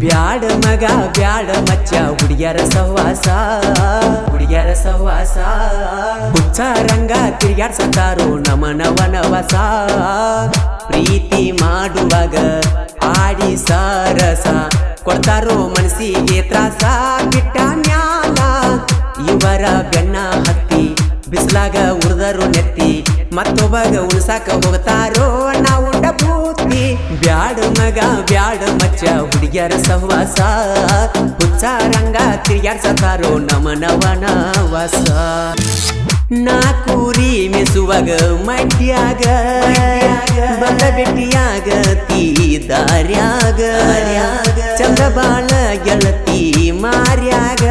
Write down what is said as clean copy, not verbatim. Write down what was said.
ಬ್ಯಾಡ ಮಗ ಬ್ಯಾಡ ಮಚ್ಚ ಹುಡುಗ್ಯಾರ ಸಹವಾಸ ಹುಚ್ಚ ರಂಗ ತಿರ್ಗ್ಯಾಡ್ಸತಾರೋ ನಮನವನವಸ ಪ್ರೀತಿ ಮಾಡುವಾಗ ಆಡಿ ಸರಸ ಕೊಡ್ತಾರೋ ಮನಸ್ಸಿಗೆ ತ್ರಾಸ ಬಿಟ್ಟ ಮ್ಯಾಲ ಇವರ ಬೆನ್ನ ಹತ್ತಿ ಬಿಸ್ಲಾಗ ಉರ್ದರು ನೆತ್ತಿ ಮತ್ತೊಬ್ಬಗ ಉಳ್ಸಾಕ ಹೋಗ್ತಾರೋ ನಾವು ಬೂತಿ ಬ್ಯಾಡ ಮಗ ಬ್ಯಾಡ ಮಚ್ಚ ಹುಡುಗ್ಯಾರ ಸಹವಾಸ ಹುಚ್ಚ ರಂಗ ತಿರ್ಗ್ಯಾಡ್ಸತಾರೋ ನಮನವನವಸ ನಾ ಕೂರಿ ಮೆಸುವಾಗ ಮಡ್ಯಾಗ ಬಂದ ಬೆಟ್ಟಿಯಾಗ ತೀ ದಾರ್ಯಾಗ ಚಂದ ಬಾಳ ಗೆಳತಿ ಮಾರ್ಯಾಗ